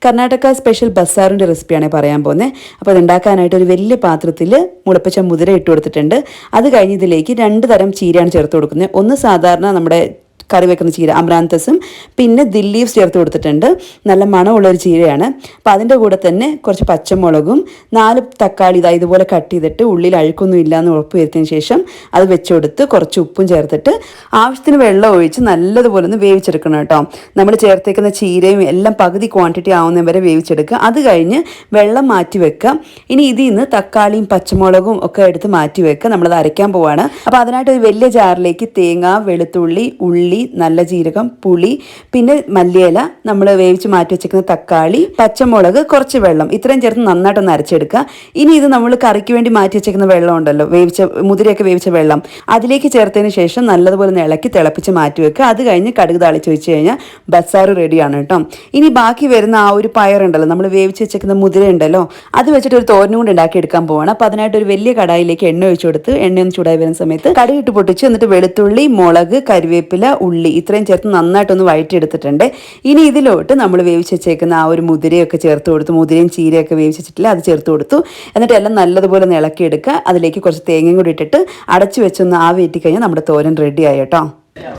Karnataka special ബസ്സാറിൻ്റെ റെസിപ്പിയാണ് പറയാൻ പോകുന്നത്. അപ്പോൾ അത് ഉണ്ടാക്കാനായിട്ട് ഒരു വലിയ പാത്രത്തിൽ മുളപ്പിച്ച മുതിര ഇട്ട് കൊടുത്തിട്ടുണ്ട്. അത് കഴിഞ്ഞ് ഇതിലേക്ക് 2 തരം ചീരയാണ് ചേർത്ത് കൊടുക്കുന്നത്. ഒന്ന് സാധാരണ നമ്മുടെ കറി വെക്കുന്ന ചീര അമ്രാന്തസും പിന്നെ ദില്ലീവ്സ് ചേർത്ത് കൊടുത്തിട്ടുണ്ട്. നല്ല മണമുള്ളൊരു ചീരയാണ്. അപ്പോൾ അതിൻ്റെ കൂടെ തന്നെ കുറച്ച് പച്ചമുളകും 4 തക്കാളി ഇതുപോലെ കട്ട് ചെയ്തിട്ട് ഉള്ളിൽ അഴുക്കൊന്നും ഇല്ലയെന്ന് ഉറപ്പ് വരുത്തിയതിന് ശേഷം അത് വെച്ചുകൊടുത്ത് കുറച്ച് ഉപ്പും ചേർത്തിട്ട് ആവശ്യത്തിന് വെള്ളം ഒഴിച്ച് നല്ലതുപോലെ ഒന്ന് വേവിച്ചെടുക്കണം കേട്ടോ. നമ്മൾ ചേർത്തേക്കുന്ന ചീരയും എല്ലാം പകുതി ക്വാണ്ടിറ്റി ആവുന്ന വരെ വേവിച്ചെടുക്കുക. അത് കഴിഞ്ഞ് വെള്ളം മാറ്റി വെക്കുക. ഇനി ഇതിൽ നിന്ന് തക്കാളിയും പച്ചമുളകും ഒക്കെ എടുത്ത് മാറ്റി വെക്കുക. നമ്മളത് അരയ്ക്കാൻ പോവാണ്. അപ്പോൾ അതിനായിട്ട് ഒരു വലിയ ജാറിലേക്ക് തേങ്ങ, വെളുത്തുള്ളി, ഉള്ളി, നല്ല ജീരകം, പുളി, പിന്നെ മല്ലിയില, നമ്മൾ വേവിച്ച് മാറ്റി വെച്ചിരിക്കുന്ന തക്കാളി, പച്ചമുളക്, കുറച്ച് വെള്ളം ഇത്രയും ചേർത്ത് നന്നായിട്ടൊന്ന് അരച്ചെടുക്കുക. ഇനി ഇത് നമ്മൾ കറിക്ക് വേണ്ടി മാറ്റി വെച്ചിരിക്കുന്ന വെള്ളം ഉണ്ടല്ലോ, മുതിരയൊക്കെ വേവിച്ച വെള്ളം, അതിലേക്ക് ചേർത്തതിന് ശേഷം നല്ലതുപോലെ ഇളക്കി തിളപ്പിച്ച് മാറ്റി വെക്കുക. അത് കഴിഞ്ഞ് കടുക് താളിച്ച് വെച്ച് കഴിഞ്ഞാൽ ബസ്സാറ് റെഡിയാണ് കേട്ടോ. ഇനി ബാക്കി വരുന്ന ആ ഒരു പയറുണ്ടല്ലോ, നമ്മൾ വേവിച്ച് വെച്ചിരിക്കുന്ന മുതിര ഉണ്ടല്ലോ, അത് വെച്ചിട്ട് ഒരു തോരനും കൊണ്ട് ഉണ്ടാക്കിയെടുക്കാൻ പോവാണ്. അപ്പോൾ അതിനായിട്ട് ഒരു വലിയ കടായിലേക്ക് എണ്ണ ഒഴിച്ചു കൊടുത്ത് എണ്ണയൊന്ന് ചൂടായി വരുന്ന സമയത്ത് കടുക് ഇട്ട് പൊട്ടിച്ച് എന്നിട്ട് വെളുത്തുള്ളി, മുളക്, കരിവേപ്പില, ഉള്ളി ഇത്രയും ചേർത്ത് നന്നായിട്ടൊന്ന് വഴറ്റിയെടുത്തിട്ടുണ്ട്. ഇനി ഇതിലോട്ട് നമ്മൾ വേവിച്ച് വെച്ചേക്കുന്ന ആ ഒരു മുതിരയൊക്കെ ചേർത്ത് കൊടുത്തു. മുതിരയും ചീരയൊക്കെ വേവിച്ച് വെച്ചിട്ടില്ല, അത് ചേർത്ത് കൊടുത്തു. എന്നിട്ട് എല്ലാം നല്ലതുപോലെ ഇളക്കിയെടുക്കുക. അതിലേക്ക് കുറച്ച് തേങ്ങയും കൂടി ഇട്ടിട്ട് അടച്ചു വെച്ചൊന്ന് ആവി കഴിഞ്ഞാൽ നമ്മുടെ തോരൻ റെഡി ആയി കേട്ടോ.